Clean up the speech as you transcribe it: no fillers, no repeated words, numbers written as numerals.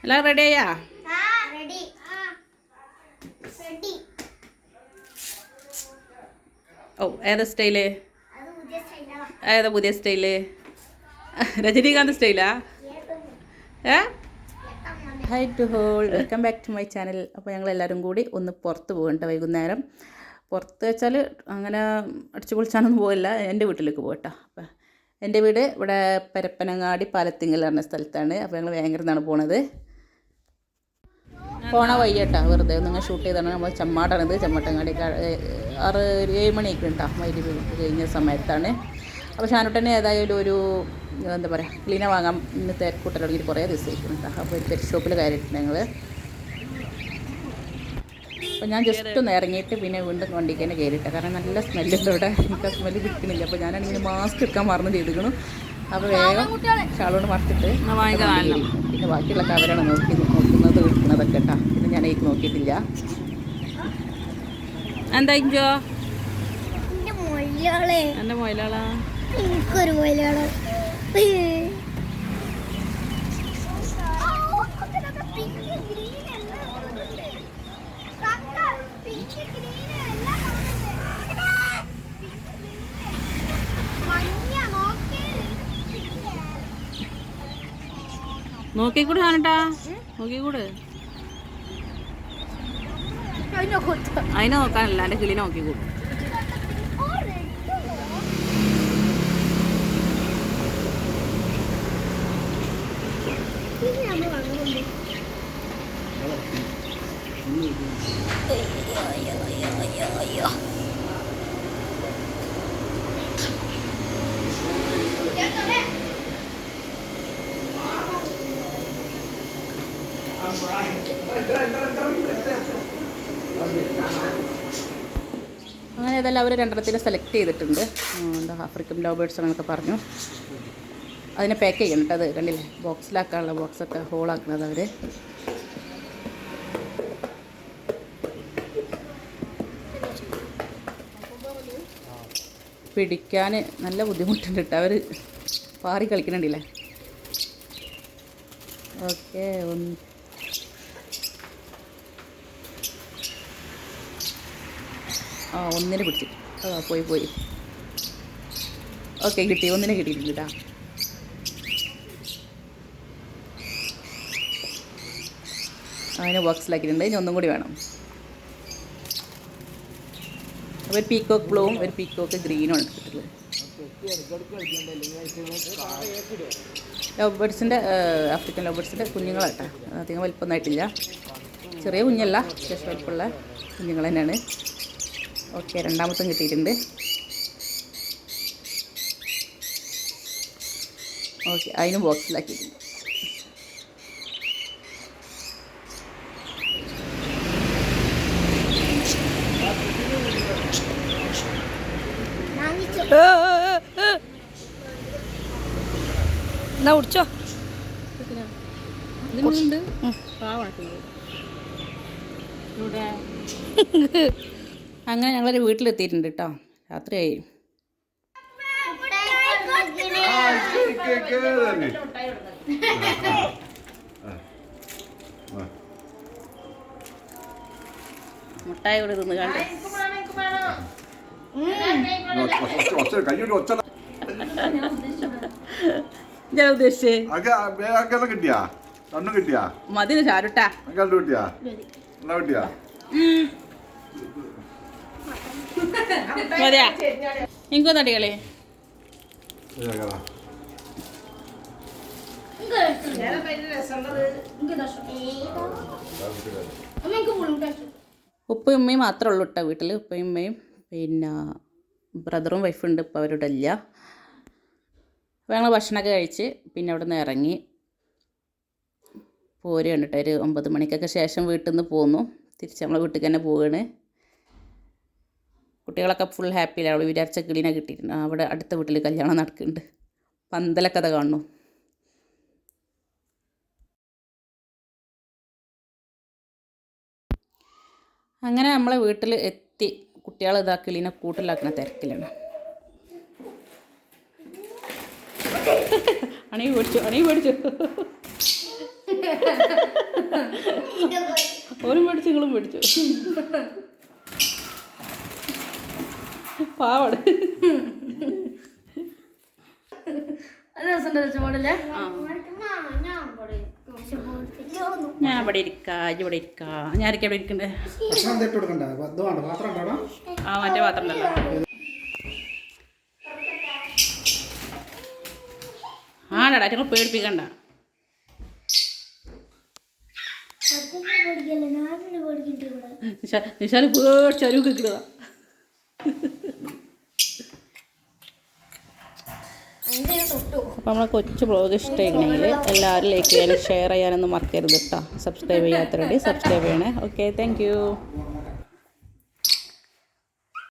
എല്ലാം റെഡിയായാ? ഓ ഏതാ സ്റ്റൈല്? ഏതാ പുതിയ സ്റ്റൈല്? രജനീകാന്ത് സ്റ്റൈലാ? Hi to all, welcome back to my channel. അപ്പോൾ ഞങ്ങളെല്ലാവരും കൂടി ഒന്ന് പുറത്ത് പോകണ്ട വൈകുന്നേരം. പുറത്ത് വെച്ചാൽ അങ്ങനെ അടിച്ചു പൊളിച്ചാനൊന്നും പോകില്ല, എൻ്റെ വീട്ടിലേക്ക് പോകട്ടോ. അപ്പം എൻ്റെ വീട് ഇവിടെ പരപ്പനങ്ങാടി പാലത്തിങ്കൽ പറഞ്ഞ സ്ഥലത്താണ്. അപ്പോൾ ഞങ്ങൾ ഭയങ്കരതാണ് പോണത്. പോണ വയ്യട്ടോ, വെറുതെ ഒന്നിങ്ങനെ ഷൂട്ട് ചെയ്താണ്. നമ്മൾ ചമ്മാടാണിത്, ചമ്മട്ടങ്ങാടി 6-7 മണിയൊക്കെ ഉണ്ടാ വൈകി കഴിഞ്ഞ സമയത്താണ്. അപ്പോൾ ഷാനുട്ടനെ ഏതായാലും ഒരു എന്താ പറയുക ക്ലീന വാങ്ങാൻ ഇന്ന് തിരക്കൂട്ടൽ തുടങ്ങിയിട്ട് കുറേ ദിവസമായിട്ടുണ്ട്. അപ്പോൾ ഒരു പെറ്റ് ഷോപ്പിൽ കയറിയിട്ടുണ്ട് ഞങ്ങൾ. അപ്പോൾ ഞാൻ ജസ്റ്റ് ഒന്ന് ഇറങ്ങിയിട്ട് പിന്നെ വീണ്ടും വണ്ടിക്ക് തന്നെ കയറിയിട്ടാണ്. കാരണം നല്ല സ്മെല്ലുണ്ട് ഇവിടെ, എനിക്ക് ആ സ്മെല്ല് കിട്ടുന്നില്ല. അപ്പോൾ ഞാനാണെങ്കിൽ മാസ്ക് എടുക്കാൻ മറന്നു ചെയ്തിരിക്കണം. അപ്പോൾ വേഗം ഷാളോട് മറച്ചിട്ട് പിന്നെ ബാക്കിയുള്ള കവരാണ് നോക്കുന്നത് വിൽക്കുന്നതൊക്കെ കേട്ടോ. പിന്നെ ഞാൻ അതിലേക്ക് നോക്കിയിട്ടില്ല. എന്താ ഇഞ്ചോ എൻ്റെ മൊയിലാളാ? എനിക്കൊരു മൊയിലാളോ. നോക്കിക്കൂടെ കാണട്ടാ, നോക്കിക്കൂടെ. അതിനെ നോക്കാനല്ല, എൻ്റെ കിളിനെ നോക്കിക്കൂടും. അങ്ങനെ ഏതായാലും അവർ രണ്ടെണ്ണത്തിനെ സെലക്ട് ചെയ്തിട്ടുണ്ട്. എന്താ ആഫ്രിക്കൻ ലവ് ബേർഡ്സ് എന്നൊക്കെ പറഞ്ഞു. അതിനെ പാക്ക് ചെയ്യണം കേട്ടോ. അത് കണ്ടില്ലേ, ബോക്സിലാക്കാനുള്ള ബോക്സൊക്കെ ഹോളാക്കുന്നത് അവർ. പിടിക്കാൻ നല്ല ബുദ്ധിമുട്ടുണ്ട് കേട്ടോ, അവർ പാറി കളിക്കണുണ്ടല്ലേ. ഓക്കെ, ഒന്നിനെ പിടിച്ചു. പോയി. ഓക്കെ, കിട്ടി, ഒന്നിനെ കിട്ടിയിട്ടുണ്ട് കേട്ടോ. അതിനെ ബോക്സിലാക്കിയിട്ടുണ്ട്. ഇനി ഒന്നും കൂടി വേണം. ഒരു പീക്കോക്ക് ബ്ലൂവും ഒരു പീക്കോക്ക് ഗ്രീനും ആണ് എടുത്തിട്ടുള്ളത്. ലവ് ബേർഡ്സിൻ്റെ ആഫ്രിക്കൻ ലവ് ബേർഡ്സിൻ്റെ കുഞ്ഞുങ്ങളാട്ടോ. അധികം വലിപ്പമൊന്നായിട്ടില്ല, ചെറിയ കുഞ്ഞല്ല, അത്യാവശ്യം വലിപ്പമുള്ള കുഞ്ഞുങ്ങൾ തന്നെയാണ്. ഓക്കെ, രണ്ടാമത്തും കിട്ടിയിട്ടുണ്ട്. ഓക്കെ, അതിനും ബോക്സിലാക്കിയിട്ടുണ്ട്. എന്നാ കുടിച്ചോ. അങ്ങനെ ഞങ്ങളൊരു വീട്ടിലെത്തിയിട്ടുണ്ട് കേട്ടോ. രാത്രിയായി. മുട്ടായി കൂടെ തിന്ന് കണ്ട് ഞാൻ ഉദ്ദേശിച്ചേ മതിന് ചാരുട്ടാ. മതിയാ, എനിക്കൊന്നും അടികളെ. ഉപ്പയും ഉമ്മയും മാത്രമേ ഉള്ളൂ കേട്ടോ വീട്ടിൽ. ഉപ്പയും ഉമ്മയും പിന്നെ ബ്രദറും വൈഫുണ്ട്. ഇപ്പോൾ അവരുടെ ഇല്ല. അപ്പോൾ ഞങ്ങൾ ഭക്ഷണമൊക്കെ കഴിച്ച് പിന്നെ അവിടെ നിന്ന് ഇറങ്ങി പോരുകയാണ് കേട്ടോ. ഒരു 9 മണിക്കൊക്കെ ശേഷം വീട്ടിൽ നിന്ന് പോന്നു. തിരിച്ച് നമ്മളെ വീട്ടിൽ തന്നെ പോവുകയാണ്. കുട്ടികളൊക്കെ ഫുൾ ഹാപ്പിയിലാണ്. അവൾ വിചാരിച്ച കിളീനെ കിട്ടിയിട്ടുണ്ട്. അവിടെ അടുത്ത വീട്ടിൽ കല്യാണം നടക്കുന്നുണ്ട്. പന്തലൊക്കെ അത് കാണുന്നു. അങ്ങനെ നമ്മളെ വീട്ടിൽ എത്തി. കുട്ടികൾ ഇതാ കിളീനെ കൂട്ടിലാക്കുന്ന തിരക്കിലാണ്. അണി പേടിച്ചു ഓരും പഠിച്ചു നിങ്ങളും പഠിച്ചു പാവട ഞാൻ ഇവിടെ ഇരിക്കാം ഇവിടെ ഇരിക്കാം ഞാനൊക്കെ ഇവിടെ ഇരിക്കണ്ടേ ആ മറ്റേ പാത്രം ഉണ്ടല്ലോ ആടാ ഞങ്ങൾ പേടിപ്പിക്കണ്ട നിശാല് പേടിച്ചരുവ് കിട്ടുക അപ്പോൾ നമ്മളെ കൊച്ചു ബ്ലോഗ് ഇഷ്ടമായിരുന്നെങ്കിൽ എല്ലാവരും ലൈക്ക് ചെയ്യാനും ഷെയർ ചെയ്യാനൊന്നും മറക്കരുത് കേട്ടോ സബ്സ്ക്രൈബ് ചെയ്യാത്തവരുണ്ട് സബ്സ്ക്രൈബ് ചെയ്യണേ ഓക്കെ താങ്ക്